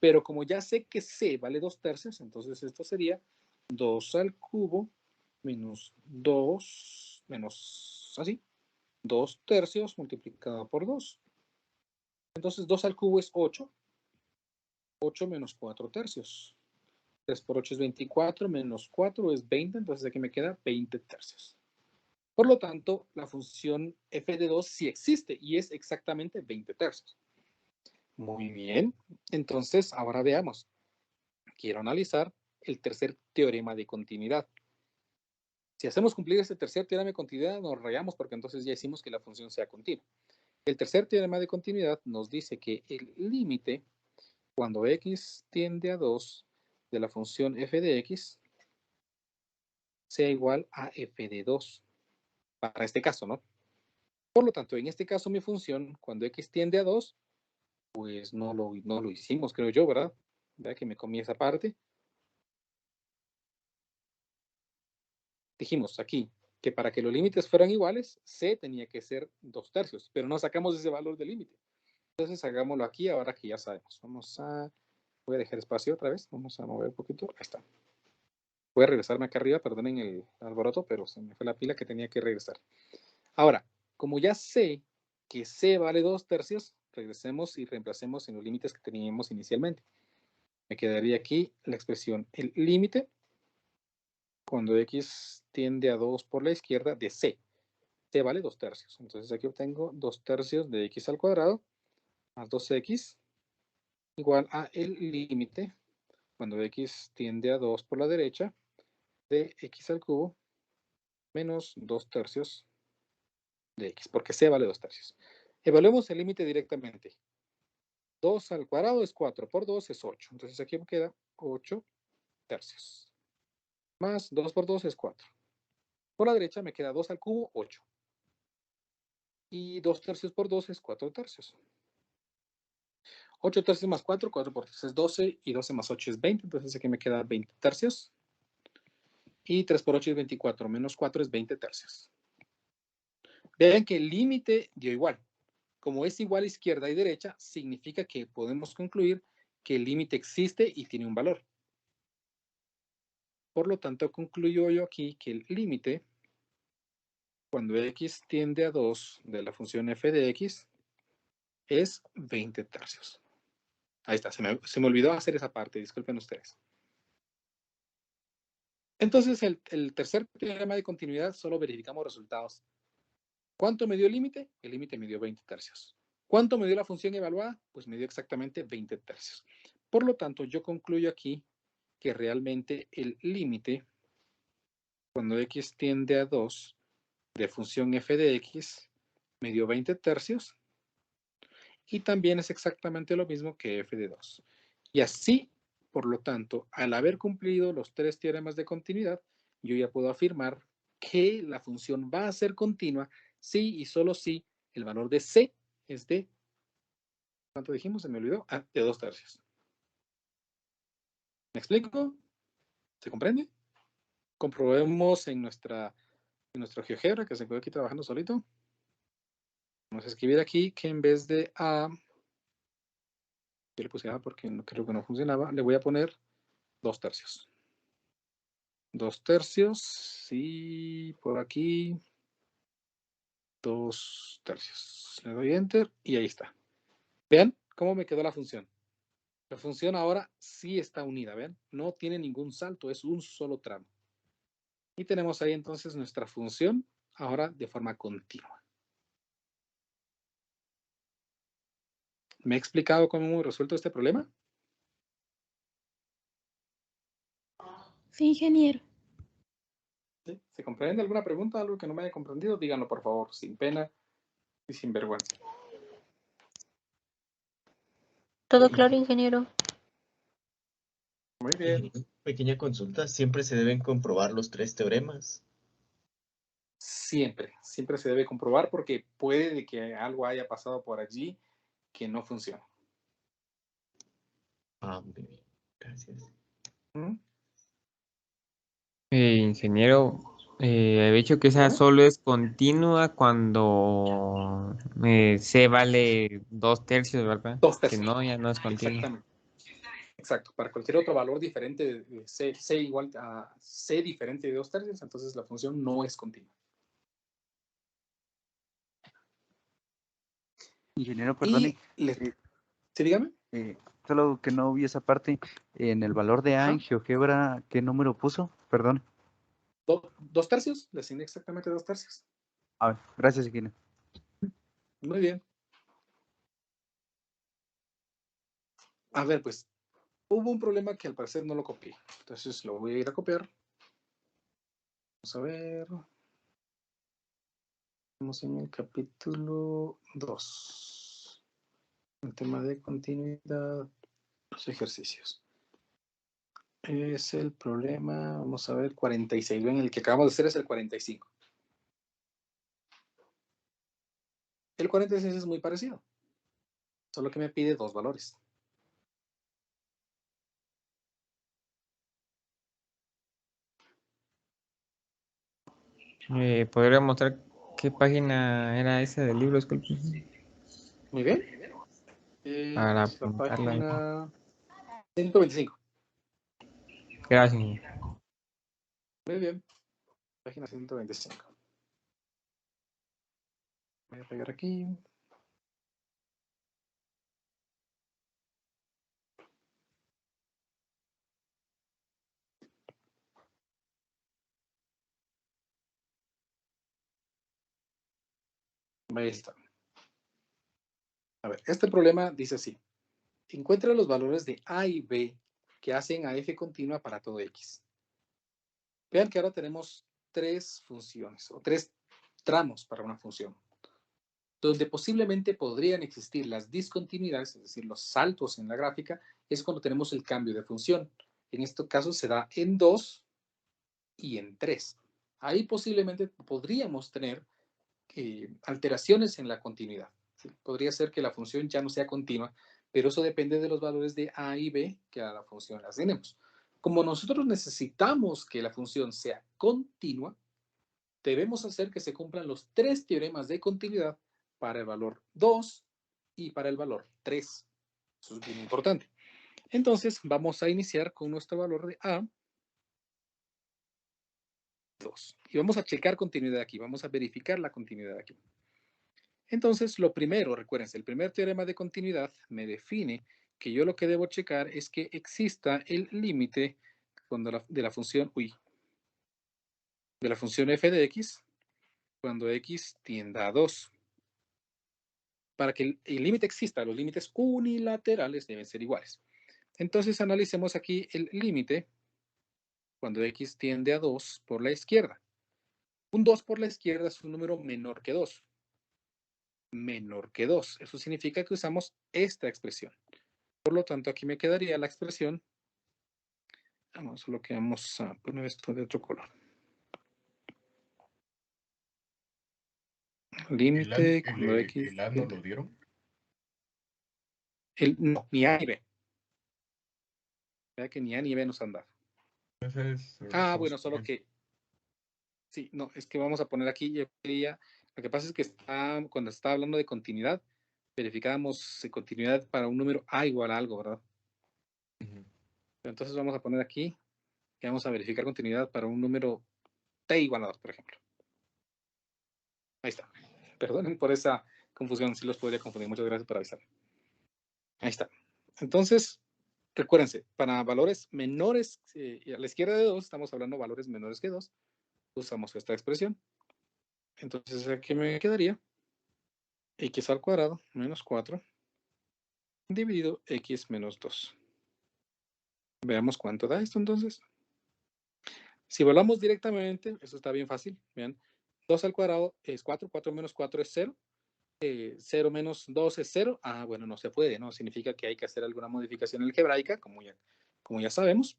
Pero como ya sé que C vale 2 tercios, entonces esto sería 2 al cubo menos 2, menos así, 2 tercios multiplicado por 2. Entonces 2 al cubo es 8. 8 menos 4 tercios. 3 por 8 es 24, menos 4 es 20, entonces aquí me queda 20 tercios. Por lo tanto, la función f de 2 sí existe y es exactamente 20 tercios. Muy bien, entonces ahora veamos. Quiero analizar el tercer teorema de continuidad. Si hacemos cumplir este tercer teorema de continuidad, nos rayamos porque entonces ya decimos que la función sea continua. El tercer teorema de continuidad nos dice que el límite, cuando x tiende a 2 de la función f de x, sea igual a f de 2. Para este caso, ¿no? Por lo tanto, en este caso mi función, cuando x tiende a 2, pues no lo hicimos, creo yo, ¿verdad? Vea que me comí esa parte. Dijimos aquí que para que los límites fueran iguales, c tenía que ser 2 tercios, pero no sacamos ese valor de límite. Entonces hagámoslo aquí ahora que ya sabemos. Voy a dejar espacio otra vez, vamos a mover un poquito, ahí está. Voy a regresarme acá arriba, perdonen el alboroto, pero se me fue la pila que tenía que regresar. Ahora, como ya sé que c vale 2 tercios, regresemos y reemplacemos en los límites que teníamos inicialmente. Me quedaría aquí la expresión, el límite, cuando x tiende a 2 por la izquierda, de c. C vale 2 tercios. Entonces aquí obtengo 2 tercios de x al cuadrado más 2x igual a el límite, cuando x tiende a 2 por la derecha, de x al cubo menos 2 tercios de x, porque c vale 2 tercios. Evaluemos el límite directamente. 2 al cuadrado es 4, por 2 es 8. Entonces aquí me queda 8 tercios. Más 2 por 2 es 4. Por la derecha me queda 2 al cubo, 8. Y 2 tercios por 2 es 4 tercios. 8 tercios más 4, 4 por 3 es 12, y 12 más 8 es 20, entonces aquí me queda 20 tercios. Y 3 por 8 es 24, menos 4 es 20 tercios. Vean que el límite dio igual. Como es igual a izquierda y derecha, significa que podemos concluir que el límite existe y tiene un valor. Por lo tanto, concluyo yo aquí que el límite, cuando x tiende a 2 de la función f de x, es 20 tercios. Ahí está, se me olvidó hacer esa parte, disculpen ustedes. Entonces, el tercer teorema de continuidad, solo verificamos resultados. ¿Cuánto me dio el límite? El límite me dio 20 tercios. ¿Cuánto me dio la función evaluada? Pues me dio exactamente 20 tercios. Por lo tanto, yo concluyo aquí que realmente el límite, cuando x tiende a 2, de función f de x, me dio 20 tercios, y también es exactamente lo mismo que f de 2. Y así, por lo tanto, al haber cumplido los 3 teoremas de continuidad, yo ya puedo afirmar que la función va a ser continua si y solo si el valor de c es de, ¿cuánto dijimos? Se me olvidó. De 2 tercios. ¿Me explico? ¿Se comprende? Comprobemos en nuestro GeoGebra, que se quedó aquí trabajando solito. Vamos a escribir aquí que en vez de a, yo le puse a porque no, creo que no funcionaba, le voy a poner 2 tercios. 2 tercios, y por aquí 2 tercios. Le doy Enter y ahí está. Vean cómo me quedó la función. La función ahora sí está unida, ¿ven? No tiene ningún salto, es un solo tramo. Y tenemos ahí entonces nuestra función ahora de forma continua. ¿Me he explicado cómo hemos resuelto este problema? Sí, ingeniero. ¿Sí? ¿Se comprende alguna pregunta, algo que no me haya comprendido? Díganlo, por favor, sin pena y sin vergüenza. Todo claro, ingeniero. Muy bien. Pequeña consulta, ¿siempre se deben comprobar los 3 teoremas? Siempre se debe comprobar porque puede de que algo haya pasado por allí que no funciona. Muy bien, gracias. ¿Mm? Ingeniero, he dicho que esa solo es continua cuando C vale 2 tercios, ¿verdad? 2 Que tercios. no, ya no es continua. Exactamente. Exacto. Para cualquier otro valor diferente de C igual a C diferente de 2 tercios, entonces la función no es continua. Ingeniero, perdone. ¿Sí, dígame? Solo que no vi esa parte. En el valor de A en GeoGebra, ¿qué número puso? Perdón. 2 tercios. Le asigné exactamente 2 tercios. A ver, gracias, ingeniero. Muy bien. A ver, pues, hubo un problema que al parecer no lo copié. Entonces lo voy a ir a copiar. Vamos a ver. Estamos en el capítulo 2. El tema de continuidad, los ejercicios. Es el problema, vamos a ver, 46. Ven, el que acabamos de hacer es el 45. El 46 es muy parecido. Solo que me pide 2 valores. ¿Podría mostrar qué página era esa del libro? Disculpe. Muy bien. Para La apuntarla ahí. página 125. Gracias, ingeniero. Muy bien. Página 125. Voy a pegar aquí. Ahí está. A ver, este problema dice así. Encuentra los valores de A y B que hacen a f continua para todo x. Vean que ahora tenemos 3 funciones o 3 tramos para una función, donde posiblemente podrían existir las discontinuidades, es decir, los saltos en la gráfica, es cuando tenemos el cambio de función. En este caso se da en 2 y en 3. Ahí posiblemente podríamos tener alteraciones en la continuidad. ¿Sí? Podría ser que la función ya no sea continua, pero eso depende de los valores de A y B que a la función las tenemos. Como nosotros necesitamos que la función sea continua, debemos hacer que se cumplan los 3 teoremas de continuidad para el valor 2 y para el valor 3. Eso es bien importante. Entonces, vamos a iniciar con nuestro valor de A, 2. Y vamos a checar continuidad aquí. Vamos a verificar la continuidad aquí. Entonces, lo primero, recuérdense, el primer teorema de continuidad me define que yo lo que debo checar es que exista el límite de la función f de x cuando x tienda a 2. Para que el límite exista, los límites unilaterales deben ser iguales. Entonces analicemos aquí el límite cuando x tiende a 2 por la izquierda. Un 2 por la izquierda es un número menor que 2. Menor que 2. Eso significa que usamos esta expresión. Por lo tanto, aquí me quedaría la expresión. Solo que vamos a poner esto de otro color. Límite cuando x... ¿El A no lo dieron? No, ni A ni B. Vea que ni A ni B nos han dado. Bueno, solo que... Sí, no, es que vamos a poner aquí, yo quería... Lo que pasa es que cuando está hablando de continuidad, verificábamos continuidad para un número A igual a algo, ¿verdad? Entonces vamos a poner aquí que vamos a verificar continuidad para un número T igual a 2, por ejemplo. Ahí está. Perdonen por esa confusión, sí los podría confundir. Muchas gracias por avisar. Ahí está. Entonces, recuérdense, para valores menores, a la izquierda de 2, estamos hablando de valores menores que 2, usamos esta expresión. Entonces, aquí me quedaría x al cuadrado menos 4 dividido x menos 2. Veamos cuánto da esto entonces. Si evaluamos directamente, eso está bien fácil. Vean, 2 al cuadrado es 4, 4 menos 4 es 0. 0 menos 2 es 0. Bueno, no se puede, ¿no? Significa que hay que hacer alguna modificación algebraica, como ya sabemos.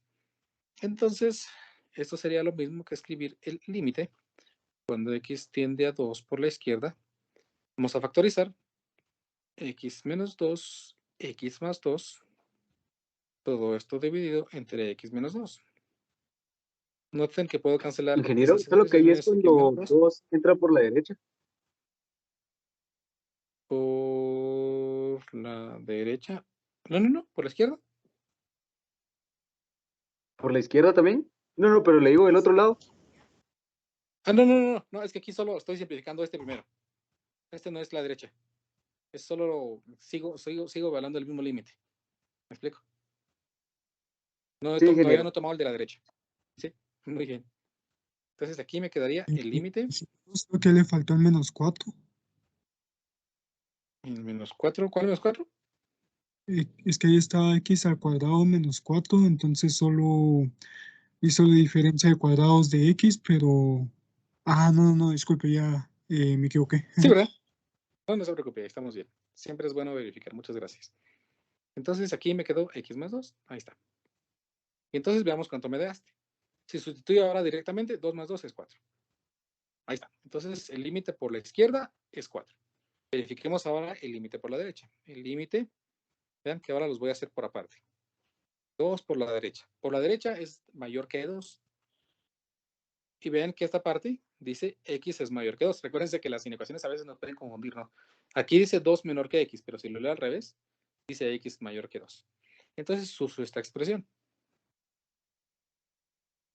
Entonces, esto sería lo mismo que escribir el límite cuando x tiende a 2 por la izquierda. Vamos a factorizar x menos 2, x más 2, todo esto dividido entre x menos 2. Noten que puedo cancelar. Ingeniero, ¿esto es lo que ahí es cuando 2 entra por la derecha? Por la derecha. No, por la izquierda. ¿Por la izquierda también? No, pero le digo del otro lado. No, es que aquí solo estoy simplificando este primero. Este no es la derecha. Es solo, sigo evaluando el mismo límite. ¿Me explico? Todavía no he tomado el de la derecha. Sí, muy bien. Entonces aquí me quedaría el límite. ¿Qué le faltó el menos 4? El menos 4, ¿cuál menos 4? Es que ahí está x al cuadrado menos 4, entonces solo hizo la diferencia de cuadrados de x, pero... no, disculpe, ya me equivoqué. Sí, ¿verdad? No se preocupe, estamos bien. Siempre es bueno verificar, muchas gracias. Entonces aquí me quedó x más 2, ahí está. Y entonces veamos cuánto me daste. Si sustituyo ahora directamente, 2 más 2 es 4. Ahí está. Entonces el límite por la izquierda es 4. Verifiquemos ahora el límite por la derecha. El límite, vean que ahora los voy a hacer por aparte. 2 por la derecha. Por la derecha es mayor que 2. Y vean que esta parte dice x es mayor que 2. Recuérdense que las inecuaciones a veces nos pueden confundir, ¿no? Aquí dice 2 menor que x, pero si lo leo al revés, dice x mayor que 2. Entonces uso esta expresión.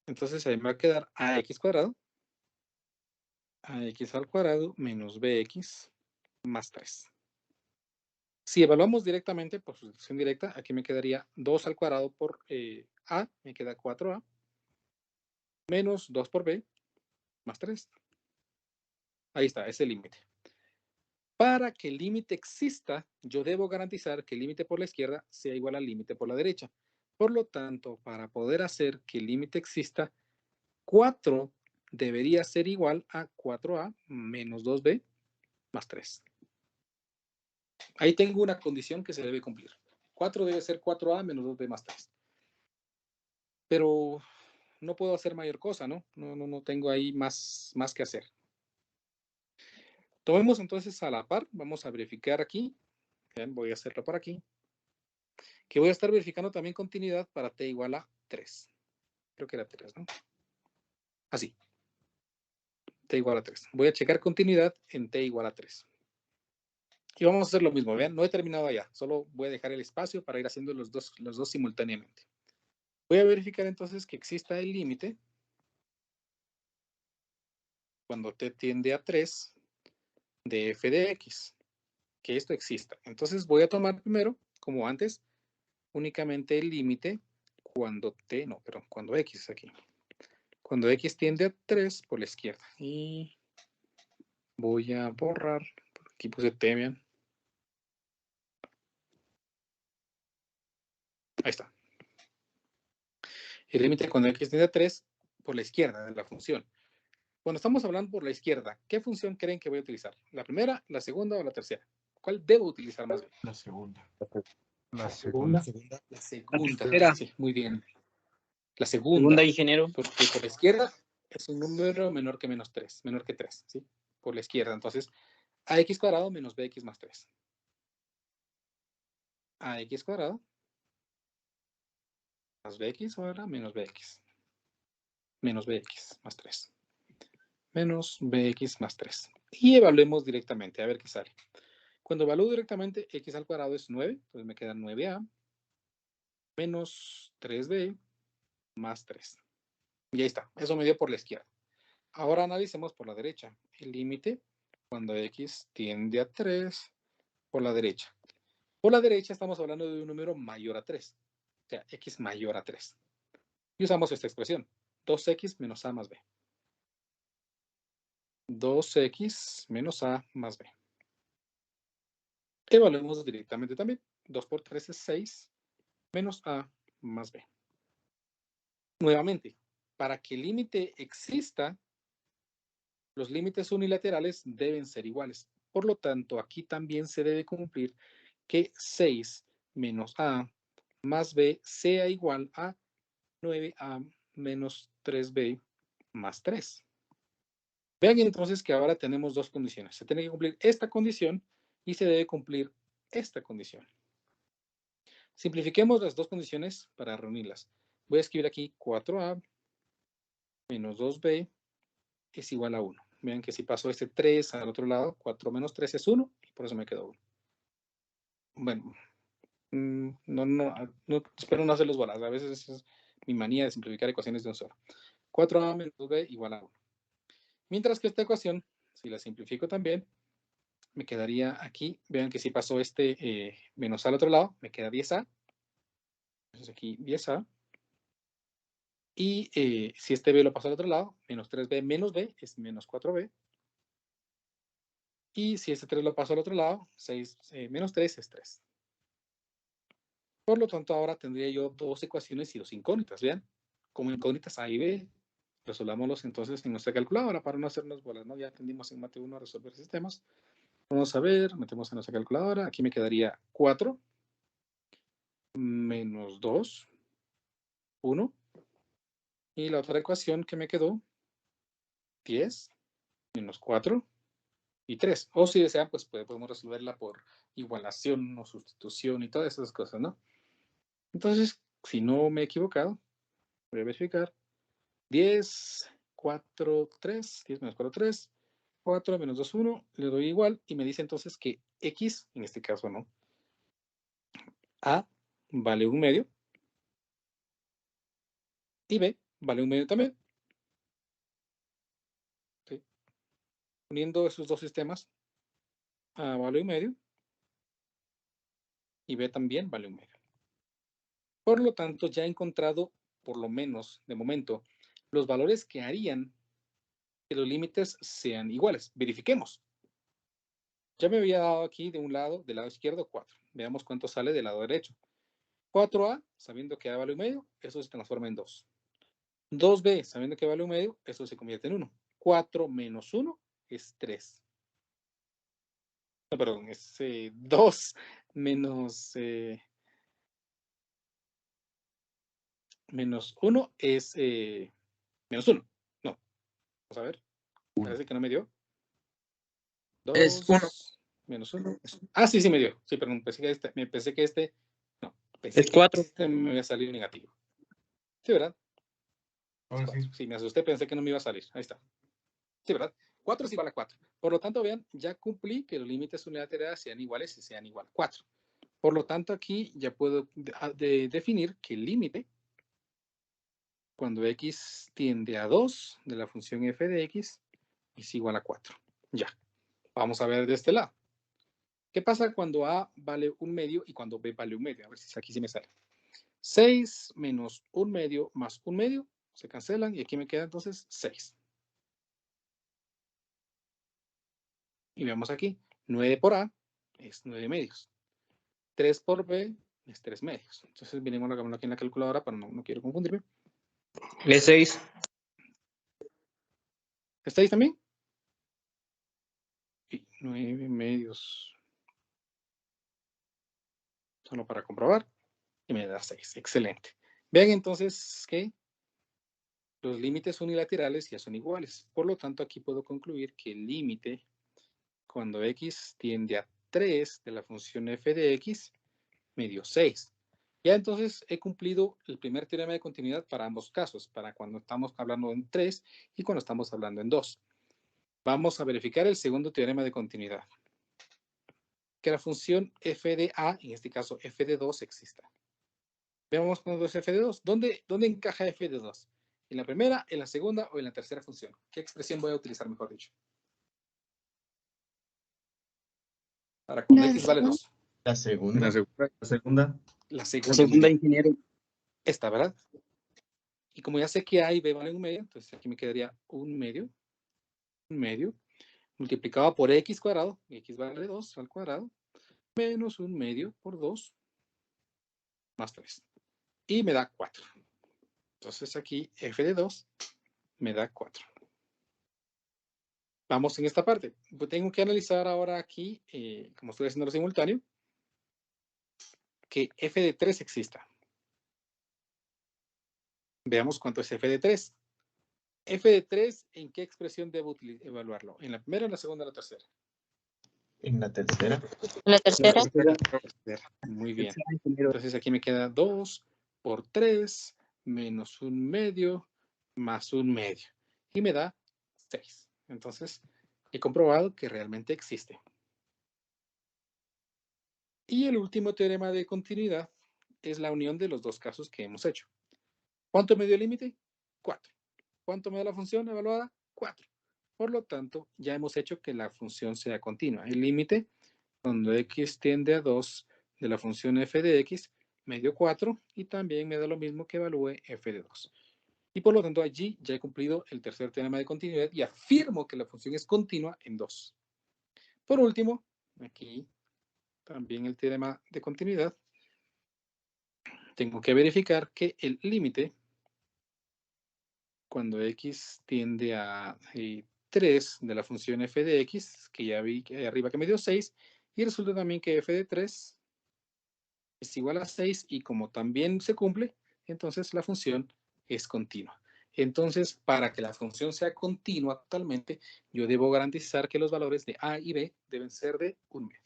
Entonces ahí me va a quedar ax cuadrado, ax al cuadrado menos bx más 3. Si evaluamos directamente por sustitución directa, aquí me quedaría 2 al cuadrado por a, me queda 4a, menos 2 por b, más 3. Ahí está, ese límite. Para que el límite exista, yo debo garantizar que el límite por la izquierda sea igual al límite por la derecha. Por lo tanto, para poder hacer que el límite exista, 4 debería ser igual a 4a menos 2b más 3. Ahí tengo una condición que se debe cumplir. 4 debe ser 4a menos 2b más 3. Pero no puedo hacer mayor cosa, ¿no? No tengo ahí más que hacer. Tomemos entonces a la par. Vamos a verificar aquí. Bien, voy a hacerlo por aquí. Que voy a estar verificando también continuidad para t igual a 3. Creo que era 3, ¿no? Así. T igual a 3. Voy a checar continuidad en t igual a 3. Y vamos a hacer lo mismo. Vean, no he terminado allá. Solo voy a dejar el espacio para ir haciendo los dos simultáneamente. Voy a verificar entonces que exista el límite cuando t tiende a 3 de f de x. Que esto exista. Entonces voy a tomar primero, como antes, únicamente el límite cuando cuando x es aquí. Cuando x tiende a 3 por la izquierda. Y voy a borrar, aquí puse t, vean. Ahí está. El límite cuando x tiende a 3 por la izquierda de la función. Cuando estamos hablando por la izquierda, ¿qué función creen que voy a utilizar? ¿La primera, la segunda o la tercera? ¿Cuál debo utilizar más bien? La segunda. La segunda. La segunda. tercera. Sí, muy bien. La segunda. Segunda, ingeniero. Porque por la izquierda es un número menor que menos 3, menor que 3, ¿sí? Por la izquierda. Entonces, ax cuadrado menos bx más 3. Ax cuadrado más bx ahora menos bx. Menos bx más 3. Menos bx más 3. Y evaluemos directamente, a ver qué sale. Cuando evalúo directamente, x al cuadrado es 9, entonces me queda 9a menos 3b más 3. Y ahí está, eso me dio por la izquierda. Ahora analicemos por la derecha. El límite cuando x tiende a 3 por la derecha. Por la derecha estamos hablando de un número mayor a 3. O sea, x mayor a 3. Y usamos esta expresión. 2x menos a más b. 2x menos a más b. Evaluemos directamente también. 2 por 3 es 6 menos a más b. Nuevamente, para que el límite exista, los límites unilaterales deben ser iguales. Por lo tanto, aquí también se debe cumplir que 6 menos a más b sea igual a 9a menos 3b más 3. Vean entonces que ahora tenemos dos condiciones. Se tiene que cumplir esta condición y se debe cumplir esta condición. Simplifiquemos las dos condiciones para reunirlas. Voy a escribir aquí 4a menos 2b es igual a 1. Vean que si paso este 3 al otro lado, 4 menos 3 es 1 y por eso me quedó 1. Bueno, no espero no hacerlos bolas. A veces es mi manía de simplificar ecuaciones de un solo. 4a menos 2b igual a 1. Mientras que esta ecuación, si la simplifico también, me quedaría aquí. Vean que si paso este menos a al otro lado, me queda 10a. Entonces aquí 10a. Y si este b lo paso al otro lado, menos 3b menos b es menos 4b. Y si este 3 lo paso al otro lado, 6 menos 3 es 3. Por lo tanto, ahora tendría yo dos ecuaciones y dos incógnitas. Vean, como incógnitas A y B. Resolvámoslos entonces en nuestra calculadora para no hacernos bolas, ¿no? Ya aprendimos en Mate 1 a resolver sistemas. Vamos a ver, metemos en nuestra calculadora. Aquí me quedaría 4 menos 2, 1. Y la otra ecuación que me quedó, 10 menos 4 y 3. O si desean, pues podemos resolverla por igualación o sustitución y todas esas cosas, ¿no? Entonces, si no me he equivocado, voy a verificar. 10, 4, 3, 10 menos 4, 3, 4 menos 2, 1, le doy igual y me dice entonces que x, en este caso no, a vale 1 medio y b vale 1 medio también. ¿Sí? Uniendo esos dos sistemas, a vale 1 medio y b también vale 1 medio. Por lo tanto, ya he encontrado, por lo menos de momento, los valores que harían que los límites sean iguales. Verifiquemos. Ya me había dado aquí de un lado, del lado izquierdo, 4. Veamos cuánto sale del lado derecho. 4a, sabiendo que a vale 1 medio, eso se transforma en 2. 2b, sabiendo que vale 1 medio, eso se convierte en 1. 4 menos 1 es 3. No, perdón, es 2 menos, menos 1 es menos 1. No, vamos a ver. Parece que no me dio. 2 Es 1. Menos 1. Ah, sí, sí me dio. Sí, perdón, pensé que este no, pensé Es 4. que este me había salido negativo. Sí, ¿verdad? Ahora sí. Sí, me asusté, pensé que no me iba a salir. Ahí está. Sí, ¿verdad? 4 es igual a 4. Por lo tanto, vean, ya cumplí que los límites unilaterales sean iguales y sean igual a 4. Por lo tanto, aquí ya puedo definir que el límite, cuando x tiende a 2 de la función f de x, es igual a 4. Ya. Vamos a ver de este lado. ¿Qué pasa cuando a vale 1 medio y cuando b vale 1 medio? A ver si aquí sí me sale. 6 menos 1 medio más 1 medio se cancelan y aquí me queda entonces 6. Y vemos aquí, 9 por a es 9 medios. 3 por b es 3 medios. Entonces venimos a hagámoslo aquí en la calculadora, pero no quiero confundirme. Es 6. ¿Está ahí también? Y 9 medios. Solo para comprobar. Y me da 6. Excelente. Vean entonces que los límites unilaterales ya son iguales. Por lo tanto, aquí puedo concluir que el límite cuando x tiende a 3 de la función f de x me dio 6. Ya entonces he cumplido el primer teorema de continuidad para ambos casos, para cuando estamos hablando en 3 y cuando estamos hablando en 2. Vamos a verificar el segundo teorema de continuidad. Que la función f de a, en este caso f de 2, exista. Veamos cuando es f de 2. ¿Dónde encaja f de 2? ¿En la primera, en la segunda o en la tercera función? ¿Qué expresión voy a utilizar, mejor dicho? Para cuando x vale 2. La segunda. La segunda. La segunda. La La segunda. segunda, ingeniero. Esta, ¿verdad? Y como ya sé que a y b valen 1 medio, entonces aquí me quedaría 1 medio, multiplicado por x cuadrado, x vale 2 al cuadrado, menos 1 medio por 2, más 3. Y me da 4. Entonces aquí f de 2 me da 4. Vamos en esta parte. Pues tengo que analizar ahora aquí, como estoy haciendo lo simultáneo, que f de 3 exista. Veamos cuánto es f de 3. F de 3, ¿en qué expresión debo evaluarlo? ¿En la primera, en la segunda o en la tercera? En la tercera. La tercera. Muy bien. Entonces aquí me queda 2 por 3 menos 1 medio más 1 medio. Y me da 6. Entonces he comprobado que realmente existe. Y el último teorema de continuidad es la unión de los dos casos que hemos hecho. ¿Cuánto me dio el límite? 4. ¿Cuánto me da la función evaluada? 4. Por lo tanto, ya hemos hecho que la función sea continua. El límite, cuando x tiende a 2 de la función f de x, me dio 4 y también me da lo mismo que evalúe f de 2. Y por lo tanto, allí ya he cumplido el tercer teorema de continuidad y afirmo que la función es continua en 2. Por último, aquí también el teorema de continuidad. Tengo que verificar que el límite, cuando x tiende a 3 de la función f de x, que ya vi que arriba que me dio 6, y resulta también que f de 3 es igual a 6, y como también se cumple, entonces la función es continua. Entonces, para que la función sea continua totalmente, yo debo garantizar que los valores de a y b deben ser de 1 medio.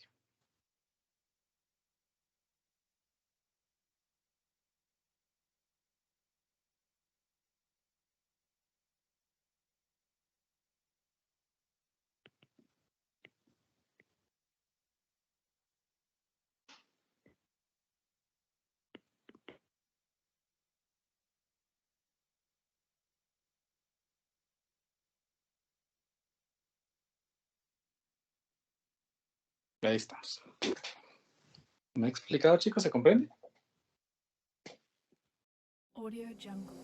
Ahí estamos. ¿Me he explicado, chicos? ¿Se comprende? Audio Jungle.